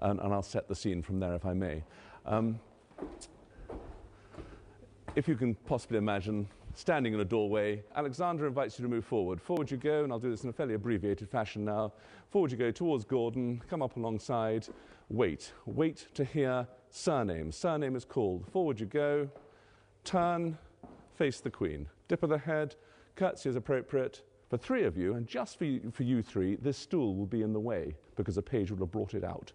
and I'll set the scene from there, if I may. If you can possibly imagine, standing in a doorway, Alexander invites you to move forward. Forward you go, and I'll do this in a fairly abbreviated fashion now. Forward you go towards Gordon, come up alongside, wait. Wait to hear surname. Surname is called. Forward you go, turn, face the Queen. Dip of the head, curtsy as appropriate. For three of you, and just for you three, this stool will be in the way because a page would have brought it out.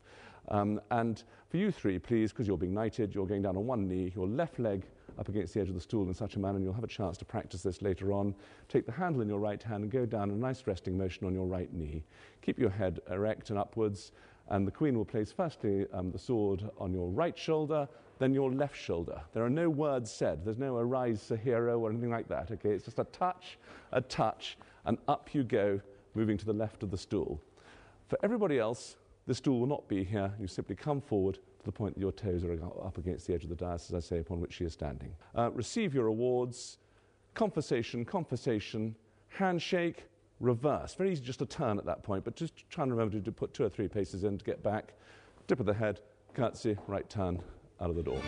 And for you three, please, because you're being knighted, you're going down on one knee, your left leg up against the edge of the stool in such a manner, and you'll have a chance to practice this later on. Take the handle in your right hand and go down in a nice resting motion on your right knee. Keep your head erect and upwards, and the Queen will place firstly the sword on your right shoulder, then your left shoulder. There are no words said. There's no arise, Sir Hero, or anything like that. Okay, it's just a touch, and up you go, moving to the left of the stool. For everybody else, the stool will not be here. You simply come forward to the point that your toes are up against the edge of the dais, as I say, upon which she is standing. Receive your awards, conversation, handshake, reverse. Very easy just to turn at that point, but just try and remember to put 2 or 3 paces in to get back. Dip of the head, curtsy, right turn, out of the door.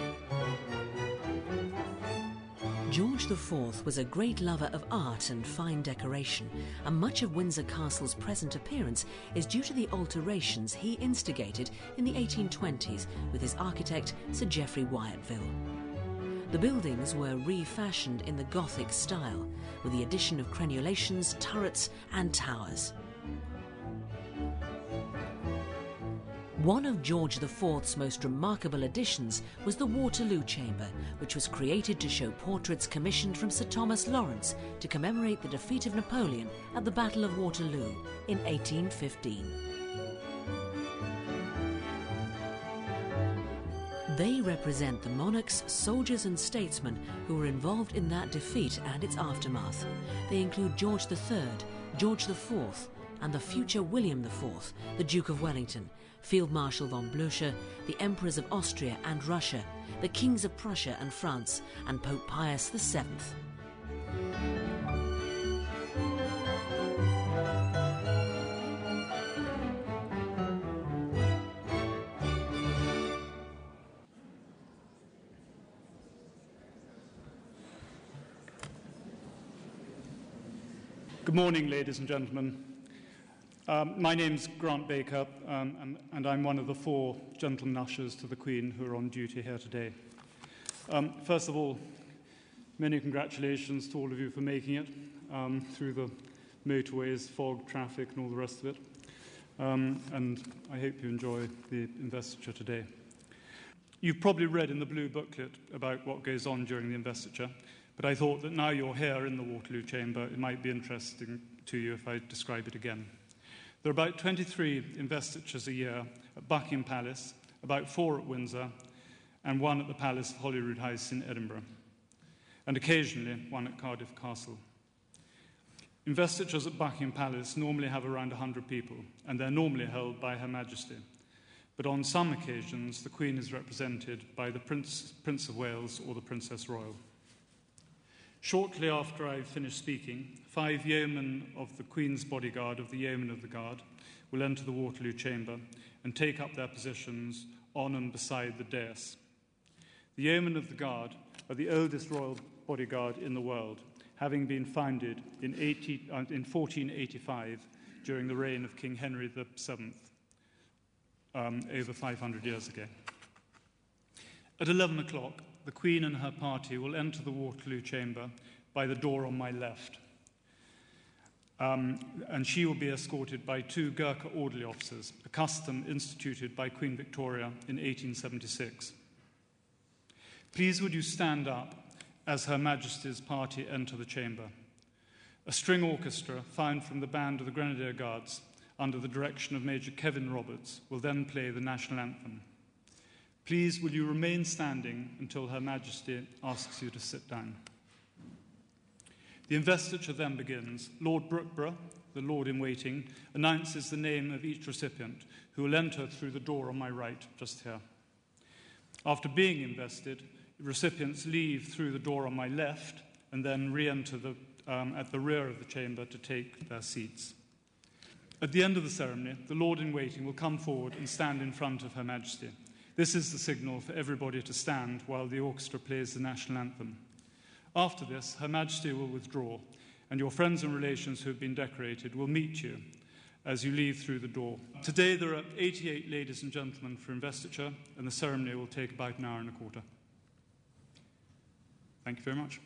George IV was a great lover of art and fine decoration, and much of Windsor Castle's present appearance is due to the alterations he instigated in the 1820s with his architect Sir Geoffrey Wyatville. The buildings were refashioned in the Gothic style, with the addition of crenulations, turrets and towers. One of George IV's most remarkable additions was the Waterloo Chamber, which was created to show portraits commissioned from Sir Thomas Lawrence to commemorate the defeat of Napoleon at the Battle of Waterloo in 1815. They represent the monarchs, soldiers and statesmen who were involved in that defeat and its aftermath. They include George III, George IV, and the future William IV, the Duke of Wellington, Field Marshal von Blücher, the Emperors of Austria and Russia, the Kings of Prussia and France, and Pope Pius VII. Good morning, ladies and gentlemen. My name's Grant Baker, and I'm one of the 4 gentlemen ushers to the Queen who are on duty here today. First of all, many congratulations to all of you for making it through the motorways, fog, traffic, and all the rest of it. And I hope you enjoy the investiture today. You've probably read in the blue booklet about what goes on during the investiture, but I thought that now you're here in the Waterloo Chamber, it might be interesting to you if I describe it again. There are about 23 investitures a year at Buckingham Palace, about 4 at Windsor, and 1 at the Palace of Holyrood House in Edinburgh, and occasionally 1 at Cardiff Castle. Investitures at Buckingham Palace normally have around 100 people, and they're normally held by Her Majesty. But on some occasions, the Queen is represented by the Prince of Wales or the Princess Royal. Shortly after I finish speaking, 5 yeomen of the Queen's bodyguard of the Yeomen of the Guard will enter the Waterloo Chamber and take up their positions on and beside the dais. The Yeomen of the Guard are the oldest royal bodyguard in the world, having been founded in 1485 during the reign of King Henry VII, over 500 years ago. At 11 o'clock, the Queen and her party will enter the Waterloo Chamber by the door on my left. And she will be escorted by 2 Gurkha orderly officers, a custom instituted by Queen Victoria in 1876. Please would you stand up as Her Majesty's party enter the chamber. A string orchestra found from the band of the Grenadier Guards under the direction of Major Kevin Roberts will then play the national anthem. Please will you remain standing until Her Majesty asks you to sit down. The investiture then begins. Lord Brookborough, the Lord-in-Waiting, announces the name of each recipient, who will enter through the door on my right, just here. After being invested, recipients leave through the door on my left and then re-enter at the rear of the chamber to take their seats. At the end of the ceremony, the Lord-in-Waiting will come forward and stand in front of Her Majesty. This is the signal for everybody to stand while the orchestra plays the national anthem. After this, Her Majesty will withdraw, and your friends and relations who have been decorated will meet you as you leave through the door. Today there are 88 ladies and gentlemen for investiture, and the ceremony will take about an hour and a quarter. Thank you very much.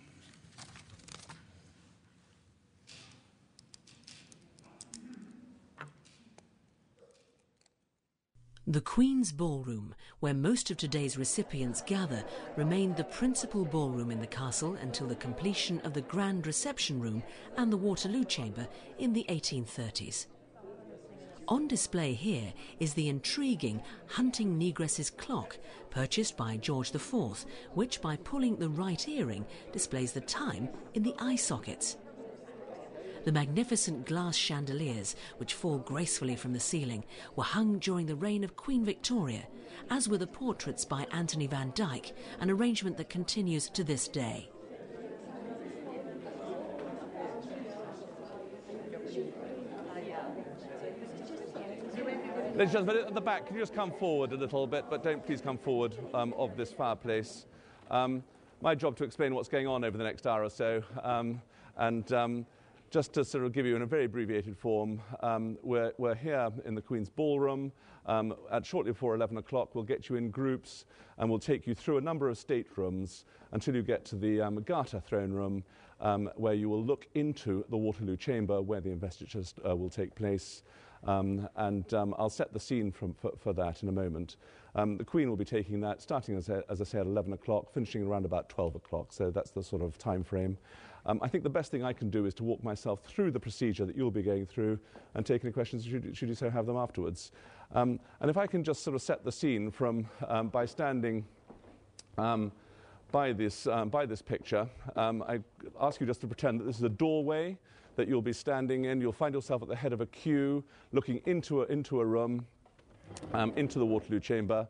The Queen's Ballroom, where most of today's recipients gather, remained the principal ballroom in the castle until the completion of the Grand Reception Room and the Waterloo Chamber in the 1830s. On display here is the intriguing Hunting Negress's clock, purchased by George IV, which, by pulling the right earring, displays the time in the eye sockets. The magnificent glass chandeliers, which fall gracefully from the ceiling, were hung during the reign of Queen Victoria, as were the portraits by Anthony van Dyck, an arrangement that continues to this day. Ladies and gentlemen, at the back, can you just come forward a little bit, but don't please come forward of this fireplace. My job to explain what's going on over the next hour or so, just to sort of give you in a very abbreviated form, we're here in the Queen's Ballroom. At shortly before 11 o'clock, we'll get you in groups and we'll take you through a number of staterooms until you get to the Garter throne room, where you will look into the Waterloo Chamber, where the investitures will take place. I'll set the scene for that in a moment. The Queen will be taking that, starting, as I say, at 11 o'clock, finishing around about 12 o'clock, so that's the sort of time frame. I think the best thing I can do is to walk myself through the procedure that you'll be going through and take any questions, should you so have them afterwards. And if I can just sort of set the scene by standing by this picture, I ask you just to pretend that this is a doorway that you'll be standing in. You'll find yourself at the head of a queue, looking into a room, into the Waterloo Chamber,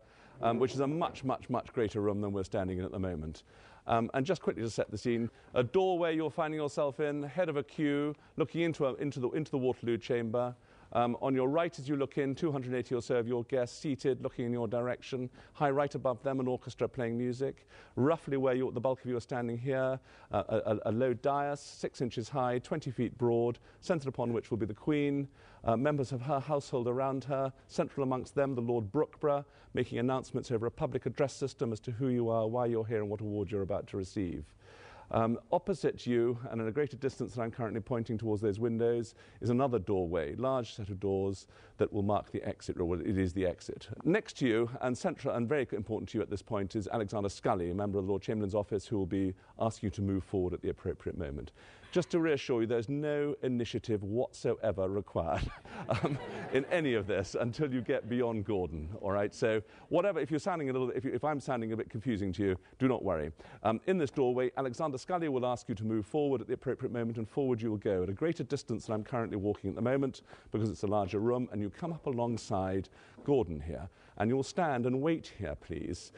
which is a much, much, much greater room than we're standing in at the moment. And just quickly to set the scene, a doorway you're finding yourself in, head of a queue, looking into the Waterloo Chamber. On your right as you look in, 280 or so of your guests seated, looking in your direction. High right above them, an orchestra playing music. Roughly where the bulk of you are standing here, a low dais, 6 inches high, 20 feet broad, centred upon which will be the Queen, members of her household around her, central amongst them the Lord Brookborough, making announcements over a public address system as to who you are, why you're here and what award you're about to receive. Opposite you, and at a greater distance than I'm currently pointing towards those windows, is another doorway, large set of doors that will mark the exit, or it is the exit. Next to you, and central and very important to you at this point, is Alexander Scully, a member of the Lord Chamberlain's office, who will be asking you to move forward at the appropriate moment. Just to reassure you, there's no initiative whatsoever required in any of this until you get beyond Gordon, all right? So whatever, if I'm sounding a bit confusing to you, do not worry. In this doorway, Alexander Scully will ask you to move forward at the appropriate moment, and forward you will go at a greater distance than I'm currently walking at the moment, because it's a larger room, and you come up alongside Gordon here. And you'll stand and wait here, please,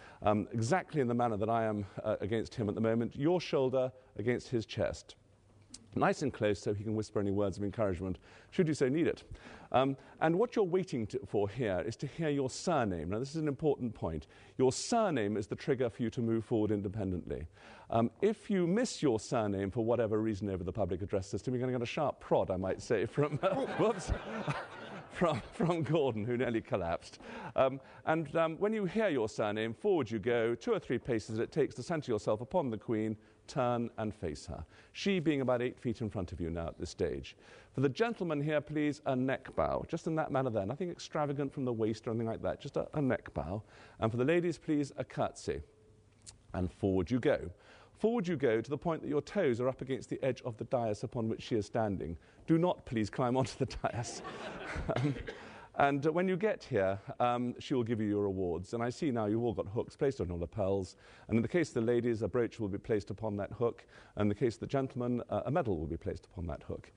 exactly in the manner that I am against him at the moment, your shoulder against his chest. Nice and close so he can whisper any words of encouragement, should you so need it. And what you're waiting for here is to hear your surname. Now, this is an important point. Your surname is the trigger for you to move forward independently. If you miss your surname for whatever reason over the public address system, you're going to get a sharp prod, I might say, from... whoops. From Gordon, who nearly collapsed. When you hear your surname, forward you go, 2 or 3 paces it takes to centre yourself upon the Queen, turn and face her. She being about 8 feet in front of you now at this stage. For the gentleman here, please, a neck bow, just in that manner there, nothing extravagant from the waist or anything like that, just a neck bow. And for the ladies, please, a curtsy. And forward you go. Forward you go to the point that your toes are up against the edge of the dais upon which she is standing. Do not, please, climb onto the dais. And when you get here, she will give you your awards. And I see now you've all got hooks placed on your lapels. And in the case of the ladies, a brooch will be placed upon that hook. And in the case of the gentlemen, a medal will be placed upon that hook.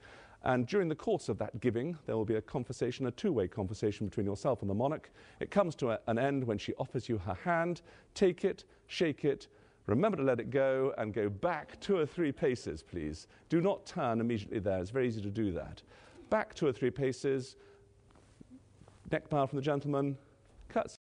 And during the course of that giving, there will be a conversation, a two-way conversation between yourself and the monarch. It comes to an end when she offers you her hand. Take it, shake it, remember to let it go, and go back 2 or 3 paces, please. Do not turn immediately there. It's very easy to do that. Back 2 or 3 paces, Neck bow from the gentleman. Cuts.